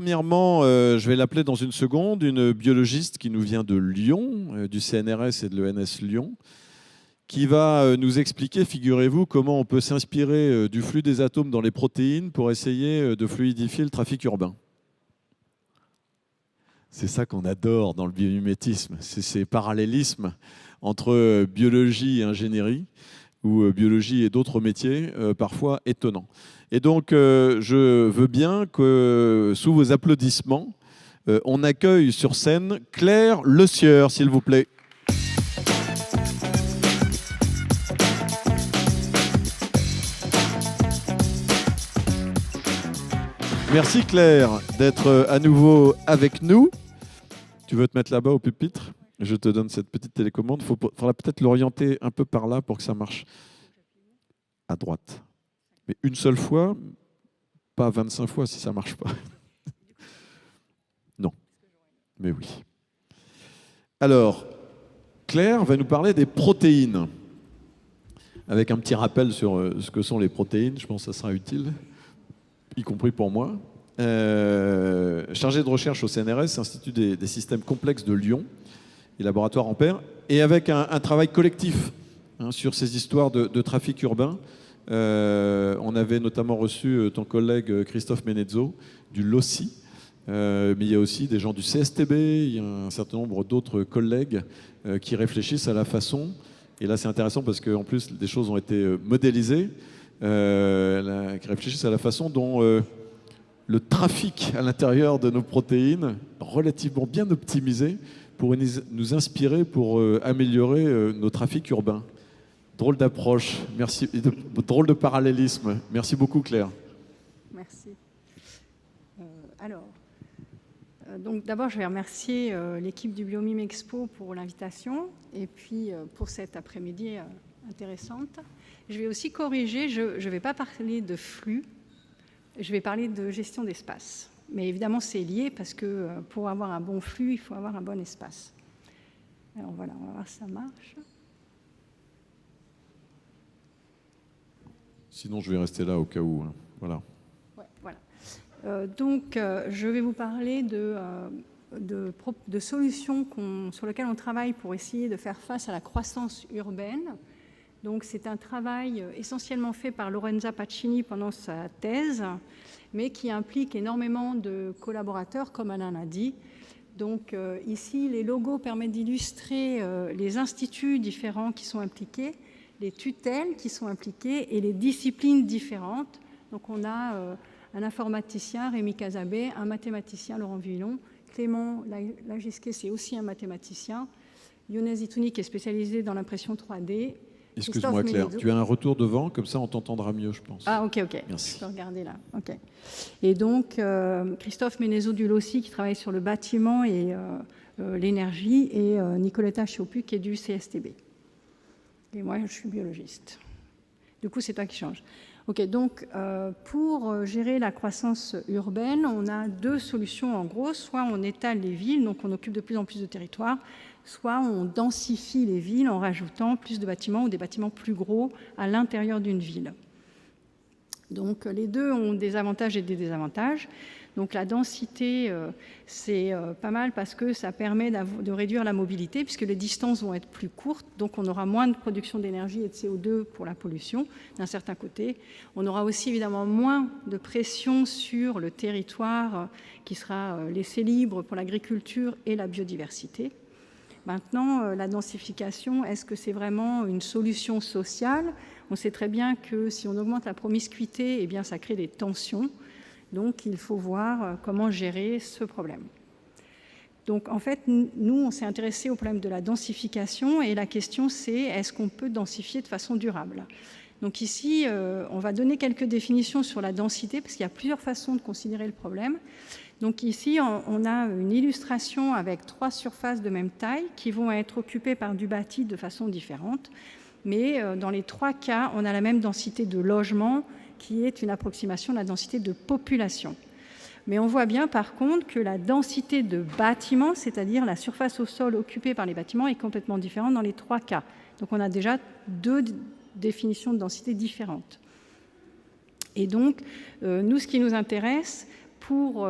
premièrement, je vais l'appeler dans une seconde, une biologiste qui nous vient de Lyon, du CNRS et de l'ENS Lyon, qui va nous expliquer, figurez-vous, comment on peut s'inspirer du flux des atomes dans les protéines pour essayer de fluidifier le trafic urbain. C'est ça qu'on adore dans le biomimétisme, c'est ces parallélismes entre biologie et ingénierie, ou biologie et d'autres métiers, parfois étonnants. Et donc, je veux bien que, sous vos applaudissements, on accueille sur scène Claire Le Sieur, s'il vous plaît. Merci Claire d'être à nouveau avec nous. Tu veux te mettre là-bas au pupitre ? Je te donne cette petite télécommande. Il faudra peut-être l'orienter un peu par là pour que ça marche. À droite. Mais une seule fois, pas 25 fois si ça ne marche pas. Non. Mais oui. Alors, Claire va nous parler des protéines. Avec un petit rappel sur ce que sont les protéines, je pense que ça sera utile, y compris pour moi. Chargé de recherche au CNRS, Institut des systèmes complexes de Lyon, et laboratoire Ampère, et avec un travail collectif sur ces histoires de trafic urbain. On avait notamment reçu ton collègue Christophe Menezzo du LOCI, mais il y a aussi des gens du CSTB, il y a un certain nombre d'autres collègues qui réfléchissent à la façon, et là c'est intéressant parce qu'en plus des choses ont été modélisées, qui réfléchissent à la façon dont le trafic à l'intérieur de nos protéines, relativement bien optimisé, pour nous inspirer pour améliorer nos trafics urbains. Drôle d'approche, merci, drôle de parallélisme. Merci beaucoup Claire. Merci. Donc d'abord je vais remercier l'équipe du Biomime Expo pour l'invitation et puis pour cette après-midi intéressante. Je vais aussi corriger, je ne vais pas parler de flux, je vais parler de gestion d'espace. Mais évidemment, c'est lié parce que pour avoir un bon flux, il faut avoir un bon espace. Alors voilà, on va voir si ça marche. Sinon, je vais rester là au cas où. Hein. Voilà. Ouais, voilà. Donc, je vais vous parler de solutions sur lesquelles on travaille pour essayer de faire face à la croissance urbaine. Donc, c'est un travail essentiellement fait par Lorenza Pacini pendant sa thèse, mais qui implique énormément de collaborateurs, comme Alain l'a dit. Donc, ici, les logos permettent d'illustrer les instituts différents qui sont impliqués, les tutelles qui sont impliquées et les disciplines différentes. Donc, on a un informaticien, Rémi Casabé, un mathématicien, Laurent Villon, Clément Lagisquet, c'est aussi un mathématicien, Younes Itouni, qui est spécialisé dans l'impression 3D. Excuse-moi Claire, tu as un retour devant, comme ça on t'entendra mieux, je pense. Ah ok. Merci. Je peux regarder là. Ok. Et donc Christophe Menezzo du LOCI qui travaille sur le bâtiment et l'énergie, et Nicoletta Chiopu qui est du CSTB. Et moi je suis biologiste. Du coup c'est toi qui changes. Ok, donc pour gérer la croissance urbaine, on a deux solutions en gros. Soit on étale les villes, donc on occupe de plus en plus de territoires, soit on densifie les villes en rajoutant plus de bâtiments ou des bâtiments plus gros à l'intérieur d'une ville. Donc les deux ont des avantages et des désavantages. Donc la densité, c'est pas mal parce que ça permet de réduire la mobilité puisque les distances vont être plus courtes, donc on aura moins de production d'énergie et de CO2 pour la pollution d'un certain côté. On aura aussi évidemment moins de pression sur le territoire qui sera laissé libre pour l'agriculture et la biodiversité. Maintenant, la densification, est-ce que c'est vraiment une solution sociale ? On sait très bien que si on augmente la promiscuité, eh bien, ça crée des tensions. Donc, il faut voir comment gérer ce problème. Donc, en fait, nous, on s'est intéressé au problème de la densification et la question, c'est est-ce qu'on peut densifier de façon durable ? Donc ici, on va donner quelques définitions sur la densité parce qu'il y a plusieurs façons de considérer le problème. Donc ici, on a une illustration avec 3 surfaces de même taille qui vont être occupées par du bâti de façon différente. Mais dans les 3 cas, on a la même densité de logement qui est une approximation de la densité de population. Mais on voit bien par contre que la densité de bâtiments, c'est-à-dire la surface au sol occupée par les bâtiments, est complètement différente dans les 3 cas. Donc on a déjà 2 définitions de densité différentes. Et donc, nous, ce qui nous intéresse, pour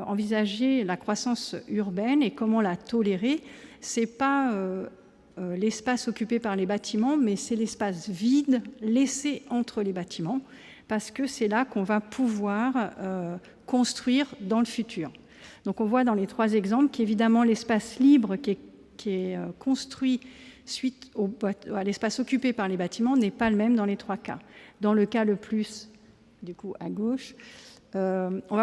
envisager la croissance urbaine et comment la tolérer, ce n'est pas l'espace occupé par les bâtiments, mais c'est l'espace vide laissé entre les bâtiments, parce que c'est là qu'on va pouvoir construire dans le futur. Donc on voit dans les 3 exemples qu'évidemment l'espace libre qui est construit suite à l'espace occupé par les bâtiments n'est pas le même dans les 3 cas. Dans le cas le plus, du coup à gauche, on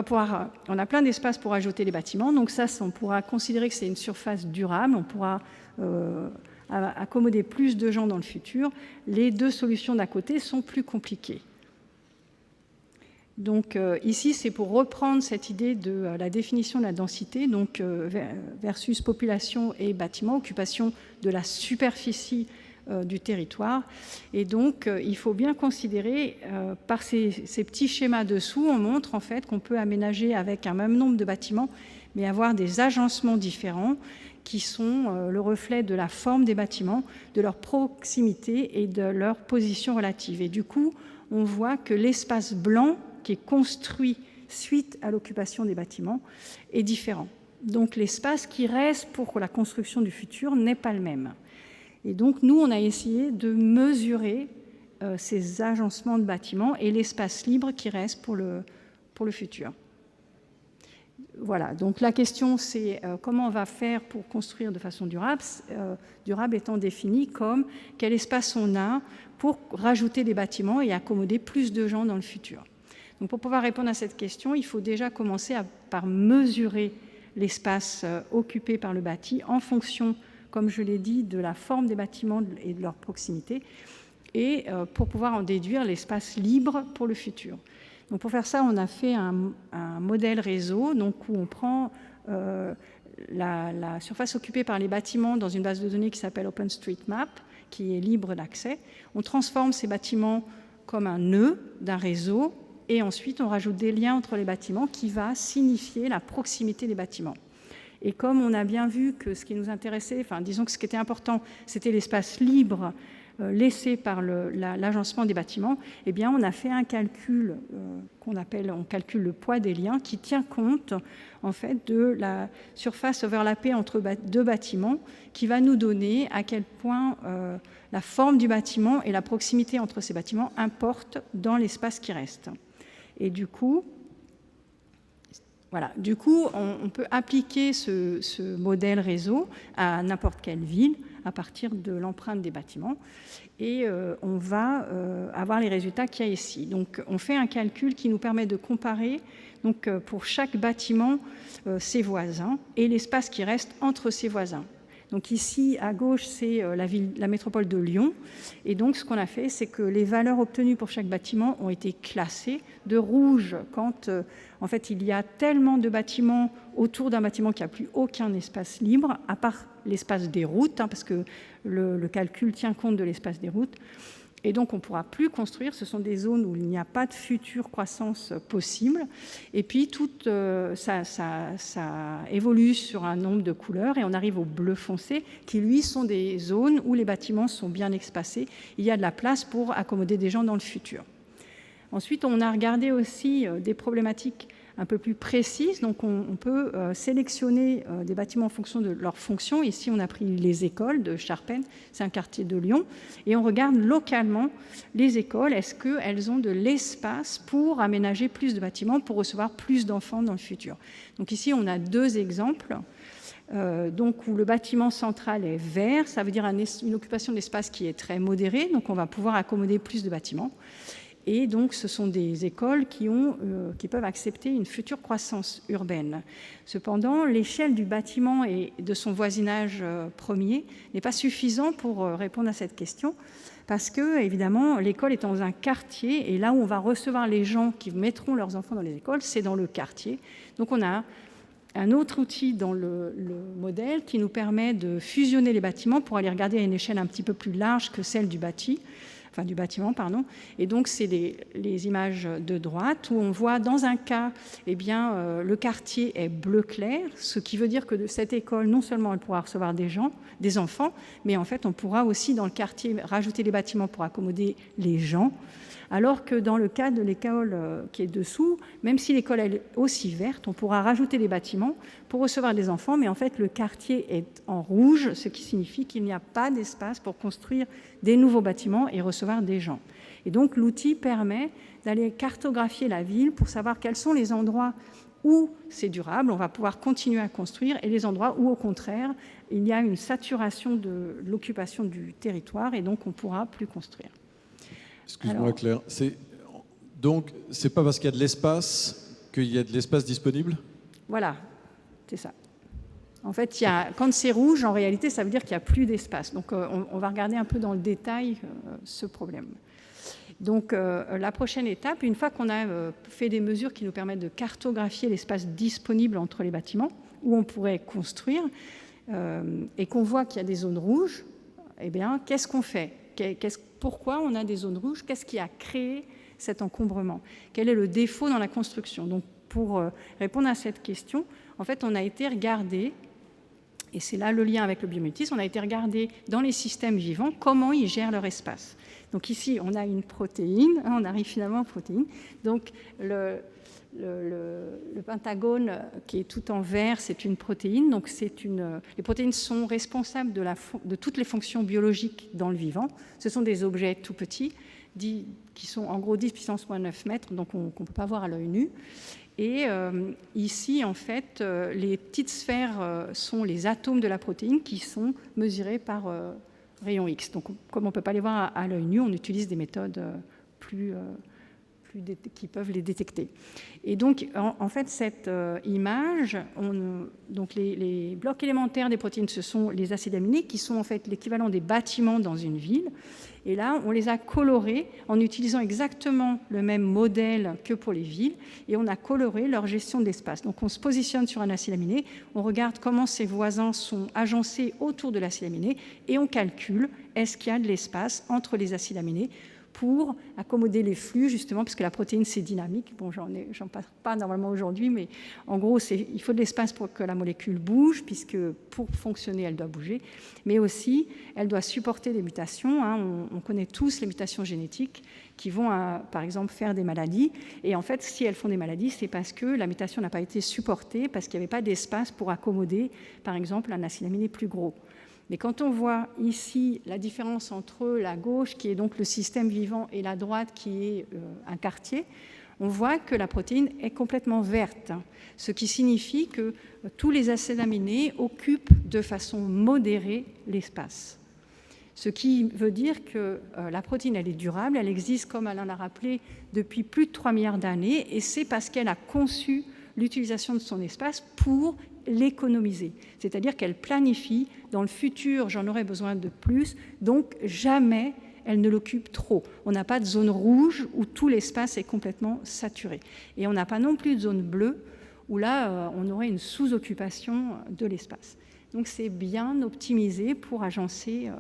a plein d'espaces pour ajouter les bâtiments, donc ça on pourra considérer que c'est une surface durable, on pourra accommoder plus de gens dans le futur. Les 2 solutions d'à côté sont plus compliquées. Donc ici, c'est pour reprendre cette idée de la définition de la densité, donc versus population et bâtiment, occupation de la superficie du territoire. Et donc, il faut bien considérer, par ces petits schémas dessous, on montre en fait qu'on peut aménager avec un même nombre de bâtiments, mais avoir des agencements différents qui sont le reflet de la forme des bâtiments, de leur proximité et de leur position relative. Et du coup, on voit que l'espace blanc qui est construit suite à l'occupation des bâtiments est différent. Donc l'espace qui reste pour la construction du futur n'est pas le même. Et donc nous, on a essayé de mesurer ces agencements de bâtiments et l'espace libre qui reste pour le futur. Voilà, donc la question c'est comment on va faire pour construire de façon durable, durable étant défini comme quel espace on a pour rajouter des bâtiments et accommoder plus de gens dans le futur. Donc pour pouvoir répondre à cette question, il faut déjà commencer par mesurer l'espace occupé par le bâti en fonction, comme je l'ai dit, de la forme des bâtiments et de leur proximité, et pour pouvoir en déduire l'espace libre pour le futur. Donc pour faire ça, on a fait un modèle réseau donc où on prend la surface occupée par les bâtiments dans une base de données qui s'appelle OpenStreetMap, qui est libre d'accès. On transforme ces bâtiments comme un nœud d'un réseau et ensuite on rajoute des liens entre les bâtiments qui va signifier la proximité des bâtiments. Et comme on a bien vu que ce qui nous intéressait, enfin disons que ce qui était important, c'était l'espace libre laissé par l'agencement des bâtiments, eh bien on a fait un calcul on calcule le poids des liens qui tient compte en fait de la surface overlappée entre 2 bâtiments, qui va nous donner à quel point la forme du bâtiment et la proximité entre ces bâtiments importent dans l'espace qui reste. Et du coup, voilà, on peut appliquer ce modèle réseau à n'importe quelle ville à partir de l'empreinte des bâtiments et on va avoir les résultats qu'il y a ici. Donc on fait un calcul qui nous permet de comparer donc, pour chaque bâtiment ses voisins et l'espace qui reste entre ses voisins. Donc ici, à gauche, c'est la métropole de Lyon. Et donc, ce qu'on a fait, c'est que les valeurs obtenues pour chaque bâtiment ont été classées de rouge quand, en fait, il y a tellement de bâtiments autour d'un bâtiment qu'il n'y a plus aucun espace libre, à part l'espace des routes, parce que le calcul tient compte de l'espace des routes. Et donc, on ne pourra plus construire. Ce sont des zones où il n'y a pas de future croissance possible. Et puis, ça évolue sur un nombre de couleurs et on arrive au bleu foncé, qui, lui, sont des zones où les bâtiments sont bien espacés. Il y a de la place pour accommoder des gens dans le futur. Ensuite, on a regardé aussi des problématiques un peu plus précises. Donc, on peut sélectionner des bâtiments en fonction de leur fonction. Ici, on a pris les écoles de Charpennes, c'est un quartier de Lyon, et on regarde localement les écoles. Est-ce qu'elles ont de l'espace pour aménager plus de bâtiments, pour recevoir plus d'enfants dans le futur? Donc ici, on a 2 exemples. Donc, où le bâtiment central est vert, ça veut dire une occupation d'espace qui est très modérée, donc on va pouvoir accommoder plus de bâtiments. Et donc, ce sont des écoles qui peuvent accepter une future croissance urbaine. Cependant, l'échelle du bâtiment et de son voisinage premier n'est pas suffisant pour répondre à cette question, parce que, évidemment, l'école est dans un quartier, et là où on va recevoir les gens qui mettront leurs enfants dans les écoles, c'est dans le quartier. Donc, on a un autre outil dans le modèle qui nous permet de fusionner les bâtiments pour aller regarder à une échelle un petit peu plus large que celle du bâti, du bâtiment, pardon. Et donc, c'est les images de droite où on voit dans un cas, le quartier est bleu clair, ce qui veut dire que de cette école, non seulement elle pourra recevoir des enfants, mais en fait, on pourra aussi dans le quartier rajouter des bâtiments pour accommoder les gens. Alors que dans le cas de l'école qui est dessous, même si l'école est aussi verte, on pourra rajouter des bâtiments pour recevoir des enfants, mais en fait le quartier est en rouge, ce qui signifie qu'il n'y a pas d'espace pour construire des nouveaux bâtiments et recevoir des gens. Et donc l'outil permet d'aller cartographier la ville pour savoir quels sont les endroits où c'est durable, on va pouvoir continuer à construire, et les endroits où au contraire il y a une saturation de l'occupation du territoire et donc on ne pourra plus construire. Excuse-moi Claire, donc c'est pas parce qu'il y a de l'espace qu'il y a de l'espace disponible? Voilà, c'est ça. En fait, quand c'est rouge, en réalité, ça veut dire qu'il n'y a plus d'espace. Donc on va regarder un peu dans le détail ce problème. Donc la prochaine étape, une fois qu'on a fait des mesures qui nous permettent de cartographier l'espace disponible entre les bâtiments où on pourrait construire et qu'on voit qu'il y a des zones rouges, qu'est-ce qu'on fait? Pourquoi on a des zones rouges? Qu'est-ce qui a créé cet encombrement? Quel est le défaut dans la construction? Donc, pour répondre à cette question, en fait, on a été regarder, et c'est là le lien avec le biomimétisme, on a été regarder dans les systèmes vivants comment ils gèrent leur espace. Donc ici, on a une protéine, on arrive finalement aux protéines. Donc, le pentagone qui est tout en vert, c'est une protéine. Donc les protéines sont responsables de toutes les fonctions biologiques dans le vivant. Ce sont des objets tout petits, qui sont en gros 10 puissance moins 9 mètres, donc on ne peut pas voir à l'œil nu. Et ici, en fait, les petites sphères sont les atomes de la protéine qui sont mesurés par rayon X. Donc comme on ne peut pas les voir à l'œil nu, on utilise des méthodes qui peuvent les détecter. Et donc, en fait, cette image, donc les blocs élémentaires des protéines, ce sont les acides aminés, qui sont en fait l'équivalent des bâtiments dans une ville. Et là, on les a colorés en utilisant exactement le même modèle que pour les villes, et on a coloré leur gestion de l'espace. Donc, on se positionne sur un acide aminé, on regarde comment ses voisins sont agencés autour de l'acide aminé, et on calcule est-ce qu'il y a de l'espace entre les acides aminés pour accommoder les flux, justement, parce que la protéine, c'est dynamique. Bon, j'en parle pas normalement aujourd'hui, mais en gros, il faut de l'espace pour que la molécule bouge, puisque pour fonctionner, elle doit bouger. Mais aussi, elle doit supporter des mutations. On connaît tous les mutations génétiques qui vont, par exemple, faire des maladies. Et en fait, si elles font des maladies, c'est parce que la mutation n'a pas été supportée, parce qu'il n'y avait pas d'espace pour accommoder, par exemple, un acide aminé plus gros. Mais quand on voit ici la différence entre la gauche, qui est donc le système vivant, et la droite, qui est un quartier, on voit que la protéine est complètement verte, ce qui signifie que tous les acides aminés occupent de façon modérée l'espace. Ce qui veut dire que la protéine, elle est durable, elle existe, comme Alain l'a rappelé, depuis plus de 3 milliards d'années, et c'est parce qu'elle a conçu l'utilisation de son espace pour l'économiser. C'est-à-dire qu'elle planifie, dans le futur, j'en aurai besoin de plus, donc jamais elle ne l'occupe trop. On n'a pas de zone rouge où tout l'espace est complètement saturé. Et on n'a pas non plus de zone bleue où là, on aurait une sous-occupation de l'espace. Donc c'est bien optimisé pour agencer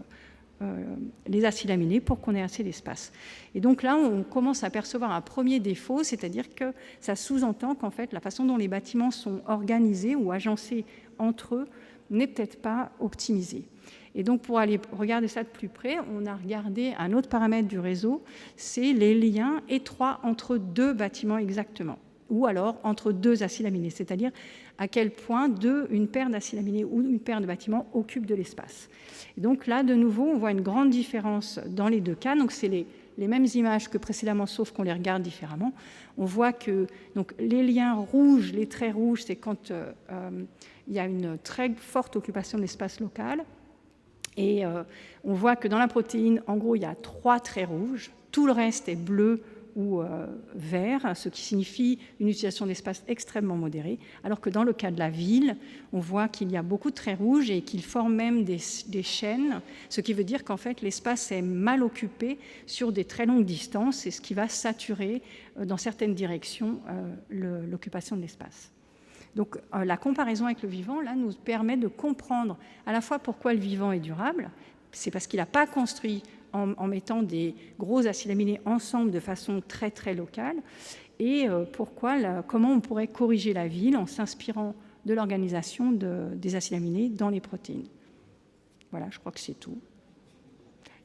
les acides aminés pour qu'on ait assez d'espace. Et donc là, on commence à percevoir un premier défaut, c'est-à-dire que ça sous-entend qu'en fait, la façon dont les bâtiments sont organisés ou agencés entre eux n'est peut-être pas optimisée. Et donc, pour aller regarder ça de plus près, on a regardé un autre paramètre du réseau, c'est les liens étroits entre deux bâtiments exactement, ou alors entre deux acides aminés, c'est-à-dire à quel point une paire d'acides aminés ou une paire de bâtiments occupe de l'espace. Et donc là, de nouveau, on voit une grande différence dans les deux cas. Donc, c'est les mêmes images que précédemment, sauf qu'on les regarde différemment. On voit que donc, les liens rouges, les traits rouges, c'est quand il y a une très forte occupation de l'espace local. Et on voit que dans la protéine, en gros, il y a 3 traits rouges. Tout le reste est bleu ou vert, ce qui signifie une utilisation d'espace extrêmement modérée, alors que dans le cas de la ville, on voit qu'il y a beaucoup de traits rouges et qu'ils forment même des chaînes, ce qui veut dire qu'en fait l'espace est mal occupé sur des très longues distances et ce qui va saturer dans certaines directions l'occupation de l'espace. Donc la comparaison avec le vivant, là, nous permet de comprendre à la fois pourquoi le vivant est durable, c'est parce qu'il n'a pas construit en mettant des gros acides aminés ensemble de façon très très locale, et comment on pourrait corriger la ville en s'inspirant de l'organisation des acides aminés dans les protéines. Voilà, je crois que c'est tout.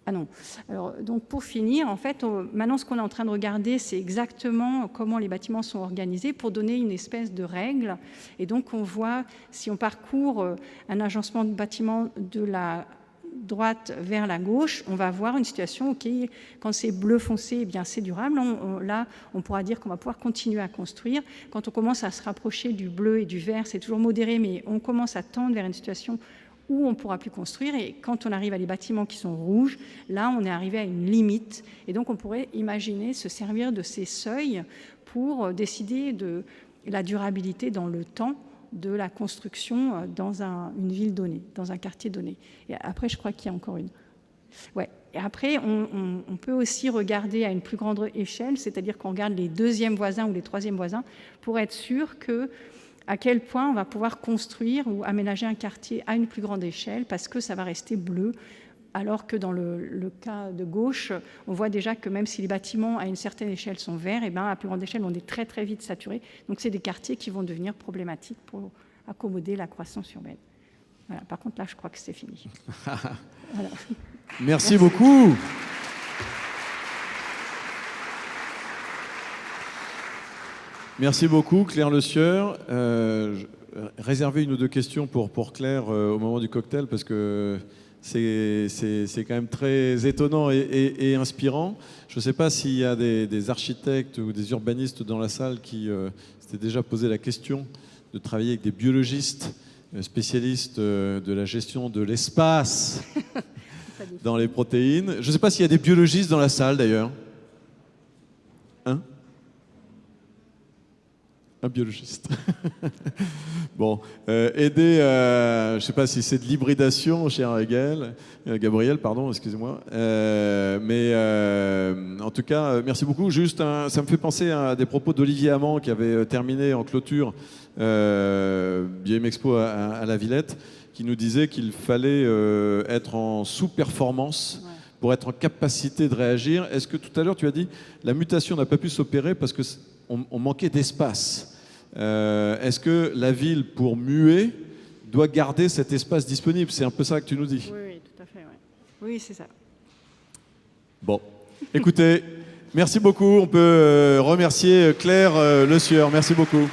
Ah non. Alors, donc pour finir, en fait, maintenant ce qu'on est en train de regarder, c'est exactement comment les bâtiments sont organisés pour donner une espèce de règle. Et donc on voit, si on parcourt un agencement de bâtiments de la droite vers la gauche, on va voir une situation qui, quand c'est bleu foncé, eh bien c'est durable. Là, on pourra dire qu'on va pouvoir continuer à construire. Quand on commence à se rapprocher du bleu et du vert, c'est toujours modéré, mais on commence à tendre vers une situation où on ne pourra plus construire. Et quand on arrive à des bâtiments qui sont rouges, là, on est arrivé à une limite. Et donc, on pourrait imaginer se servir de ces seuils pour décider de la durabilité dans le temps de la construction dans une ville donnée, dans un quartier donné. Et après, je crois qu'il y a encore une. Ouais. Et après, on peut aussi regarder à une plus grande échelle, c'est-à-dire qu'on regarde les deuxièmes voisins ou les troisièmes voisins pour être sûr à quel point on va pouvoir construire ou aménager un quartier à une plus grande échelle, parce que ça va rester bleu, alors que dans le cas de gauche, on voit déjà que même si les bâtiments à une certaine échelle sont verts, et à plus grande échelle, on est très très vite saturé. Donc c'est des quartiers qui vont devenir problématiques pour accommoder la croissance urbaine. Voilà. Par contre, là, je crois que c'est fini. Voilà. Merci beaucoup. Merci beaucoup, Claire Le Sieur. Réservez une ou deux questions pour Claire au moment du cocktail, parce que c'est quand même très étonnant et inspirant. Je ne sais pas s'il y a des architectes ou des urbanistes dans la salle qui s'étaient déjà posé la question de travailler avec des biologistes spécialistes de la gestion de l'espace dans les protéines. Je ne sais pas s'il y a des biologistes dans la salle, d'ailleurs. Hein ? Un biologiste. Bon, aider, je ne sais pas si c'est de l'hybridation, cher Gabriel, pardon, excusez-moi. Mais en tout cas, merci beaucoup. Juste, ça me fait penser à des propos d'Olivier Amand qui avait terminé en clôture BioExpo à la Villette, qui nous disait qu'il fallait être en sous-performance pour être en capacité de réagir. Est-ce que tout à l'heure, tu as dit la mutation n'a pas pu s'opérer parce que on manquait d'espace. Est-ce que la ville, pour muer, doit garder cet espace disponible? C'est un peu ça que tu nous dis. Oui, tout à fait. Ouais. Oui, c'est ça. Bon, écoutez, merci beaucoup. On peut remercier Claire Le Sieur. Merci beaucoup.